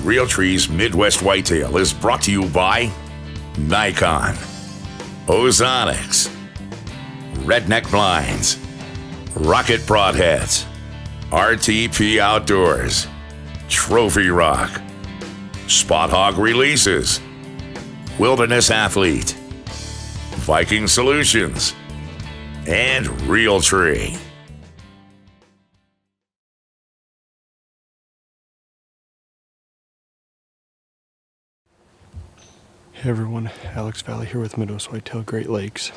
Realtree's Midwest Whitetail is brought to you by Nikon, Ozonics, Redneck Blinds, Rocket Broadheads, RTP Outdoors, Trophy Rock, Spot Hog Releases, Wilderness Athlete, Viking Solutions, and Realtree. Hey everyone, Alex Valley here with Midwest Whitetail Great Lakes.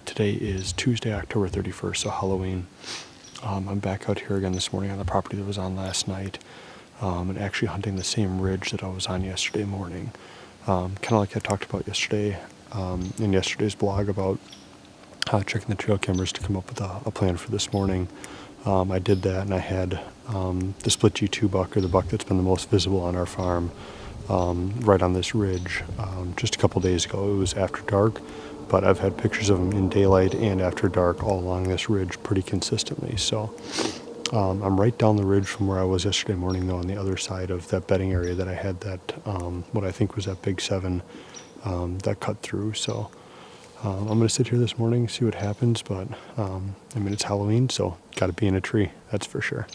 Today is Tuesday, October 31st, so Halloween. I'm back out here again this morning on the property that was on last night, and actually hunting the same ridge that I was on yesterday morning. Kind of like I talked about yesterday in yesterday's blog about checking the trail cameras to come up with a plan for this morning. I did that, and I had the split G2 buck, or the buck that's been the most visible on our farm, right on this ridge just a couple days ago. It was after dark, but I've had pictures of him in daylight and after dark all along this ridge pretty consistently. So I'm right down the ridge from where I was yesterday morning, though, on the other side of that bedding area that I had that what I think was that big 7 that cut through. So I'm going to sit here this morning, see what happens, but I mean, it's Halloween, so got to be in a tree, that's for sure.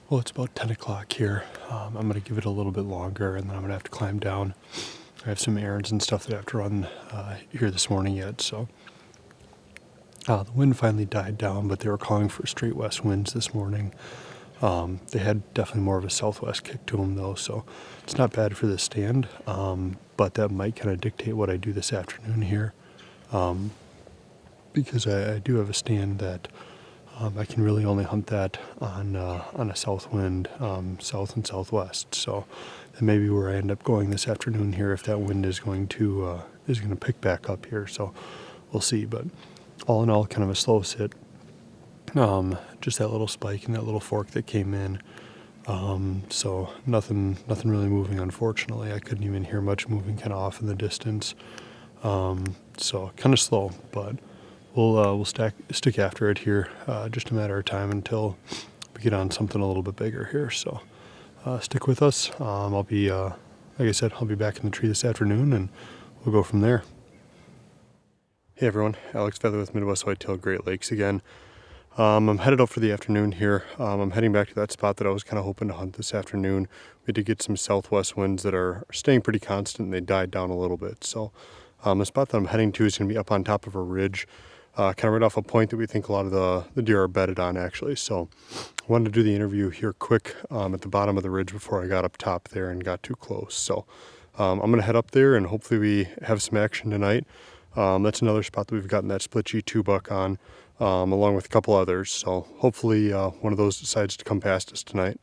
Well, it's about 10 o'clock here. I'm going to give it a little bit longer, and then I'm going to have to climb down. I have some errands and stuff that I have to run here this morning yet. So the wind finally died down, but they were calling for straight west winds this morning. They had definitely more of a southwest kick to them, though, so it's not bad for this stand, but that might kind of dictate what I do this afternoon here, because I do have a stand that I can really only hunt that on a south wind, south and southwest. So that may be where I end up going this afternoon here, if that wind is going to pick back up here. So we'll see. But all in all, kind of a slow sit. Just that little spike and that little fork that came in. So nothing really moving. Unfortunately, I couldn't even hear much moving kind of off in the distance. So kind of slow, but we'll stick after it here, just a matter of time until we get on something a little bit bigger here. So stick with us. I'll be, like I said, I'll be back in the tree this afternoon, and we'll go from there. Hey everyone, Alex Feather with Midwest Whitetail Great Lakes again. I'm headed out for the afternoon here. I'm heading back to that spot that I was kind of hoping to hunt this afternoon. We did get some southwest winds that are staying pretty constant, and they died down a little bit. So the spot that I'm heading to is going to be up on top of a ridge, kind of right off a point that we think a lot of the deer are bedded on, actually. So I wanted to do the interview here quick at the bottom of the ridge before I got up top there and got too close. So I'm going to head up there, and hopefully we have some action tonight. That's another spot that we've gotten that split G2 buck on, along with a couple others. So hopefully one of those decides to come past us tonight.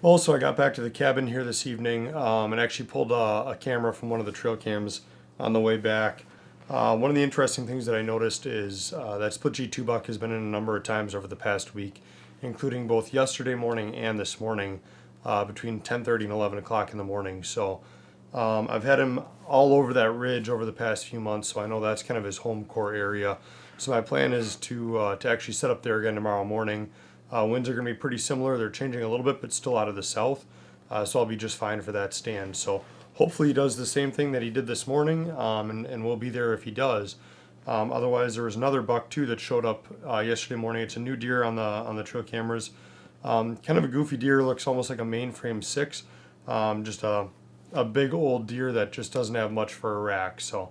Also, I got back to the cabin here this evening and actually pulled a camera from one of the trail cams on the way back. One of the interesting things that I noticed is that split G2 buck has been in a number of times over the past week, including both yesterday morning and this morning between 10:30 and 11 o'clock in the morning. So I've had him all over that ridge over the past few months, so I know that's kind of his home core area. So my plan is to actually set up there again tomorrow morning. Winds are going to be pretty similar. They're changing a little bit, but still out of the south. So I'll be just fine for that stand. So hopefully he does the same thing that he did this morning, and we'll be there if he does. Otherwise, there was another buck too that showed up yesterday morning. It's a new deer on the trail cameras. Kind of a goofy deer, looks almost like a mainframe 6. Just a big old deer that just doesn't have much for a rack. So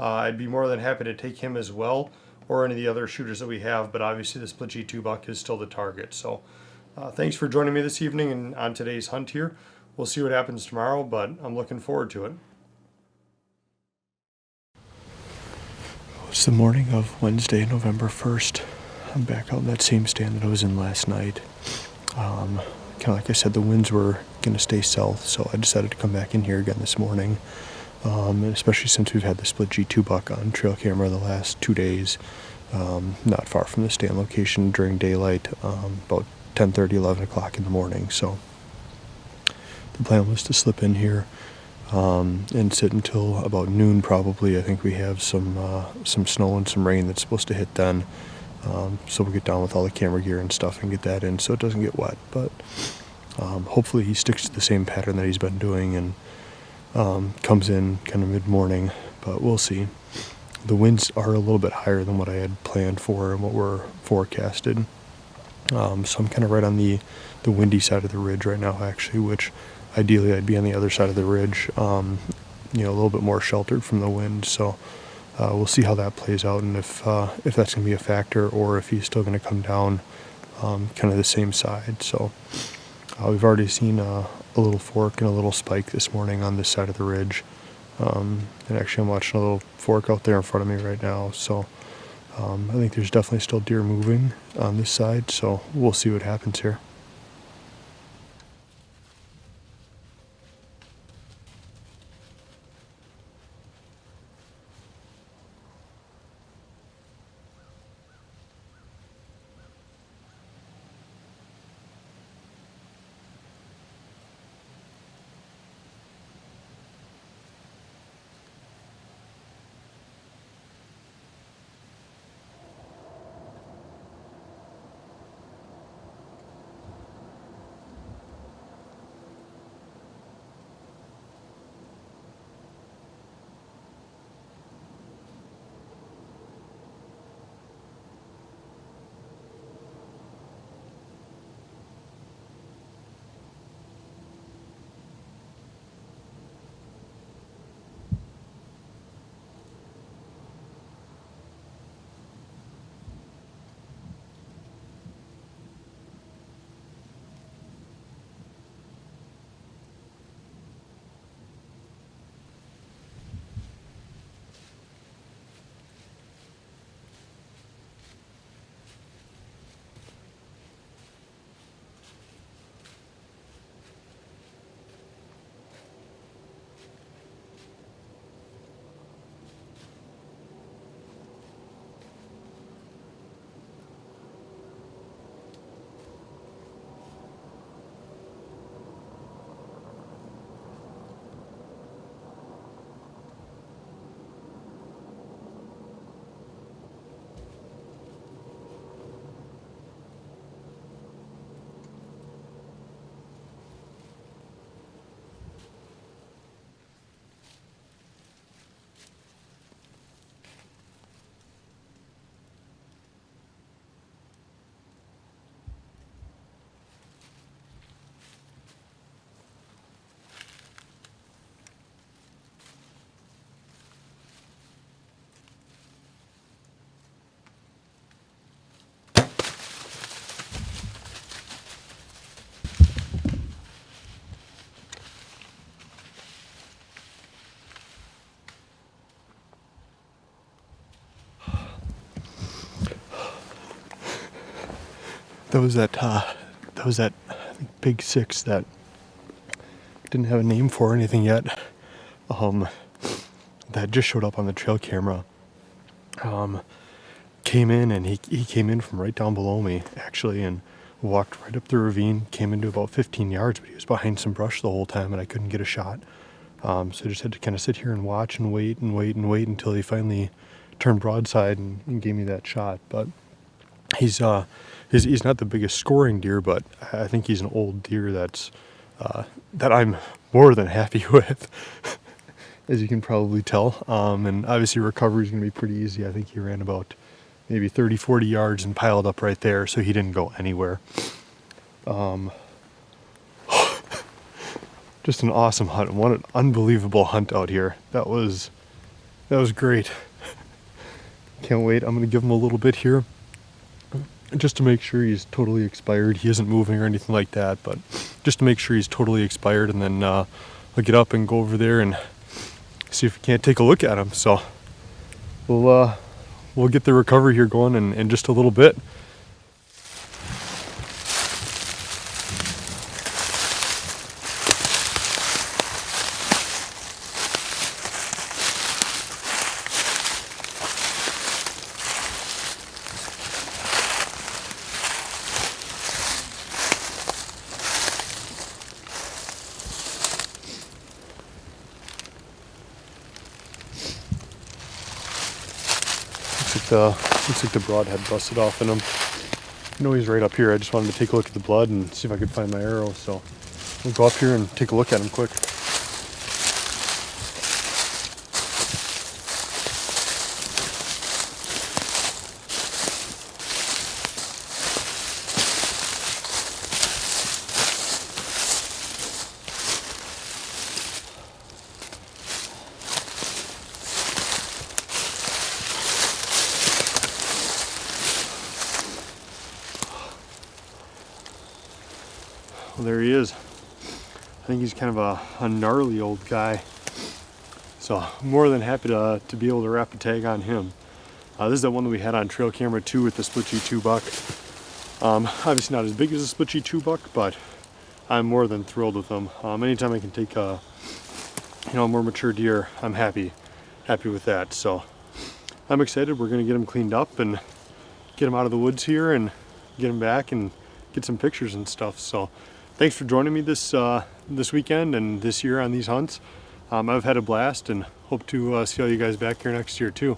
I'd be more than happy to take him as well, or any of the other shooters that we have, but obviously the split G2 buck is still the target. So thanks for joining me this evening and on today's hunt here. We'll see what happens tomorrow, but I'm looking forward to it. It's the morning of Wednesday, November 1st. I'm back out in that same stand that I was in last night. Kind of like I said, the winds were going to stay south, so I decided to come back in here again this morning. And especially since we've had the split G2 buck on trail camera the last 2 days, not far from the stand location during daylight, about 10:30, 11 o'clock in the morning. So the plan was to slip in here and sit until about noon probably. I think we have some snow and some rain that's supposed to hit then. So we'll get down with all the camera gear and stuff and get that in so it doesn't get wet. But hopefully he sticks to the same pattern that he's been doing and comes in kind of mid-morning, but we'll see. The winds are a little bit higher than what I had planned for and what were forecasted. So I'm kind of right on the windy side of the ridge right now, actually, which ideally I'd be on the other side of the ridge, a little bit more sheltered from the wind. So we'll see how that plays out and if that's going to be a factor or if he's still going to come down kind of the same side. So we've already seen a little fork and a little spike this morning on this side of the ridge. And actually I'm watching a little fork out there in front of me right now. So I think there's definitely still deer moving on this side. So we'll see what happens here. That was that I think, big 6 that didn't have a name for or anything yet, that just showed up on the trail camera. Came in, and he came in from right down below me, actually, and walked right up the ravine, came into about 15 yards, but he was behind some brush the whole time, and I couldn't get a shot. So I just had to kind of sit here and watch and wait until he finally turned broadside and gave me that shot. But he's not the biggest scoring deer, but I think he's an old deer that I'm more than happy with, as you can probably tell. And obviously recovery is going to be pretty easy. I think he ran about maybe 30, 40 yards and piled up right there, so he didn't go anywhere. Just an awesome hunt. What an unbelievable hunt out here. That was great. Can't wait. I'm going to give him a little bit here, just to make sure he's totally expired. He isn't moving or anything like that, but just to make sure he's totally expired, and then I'll get up and go over there and see if we can't take a look at him. So we'll get the recovery here going in just a little bit. Looks like the broadhead busted off in him. I know he's right up here. I just wanted to take a look at the blood and see if I could find my arrow. So we'll go up here and take a look at him quick. Well, there he is. I think he's kind of a gnarly old guy. So I'm more than happy to be able to wrap a tag on him. This is the one that we had on trail camera too, with the split G2 buck. Obviously not as big as a split G2 buck, but I'm more than thrilled with him. Anytime I can take a more mature deer, I'm happy with that. So I'm excited. We're gonna get him cleaned up and get him out of the woods here and get him back and get some pictures and stuff. So thanks for joining me this weekend and this year on these hunts. I've had a blast, and hope to see all you guys back here next year too.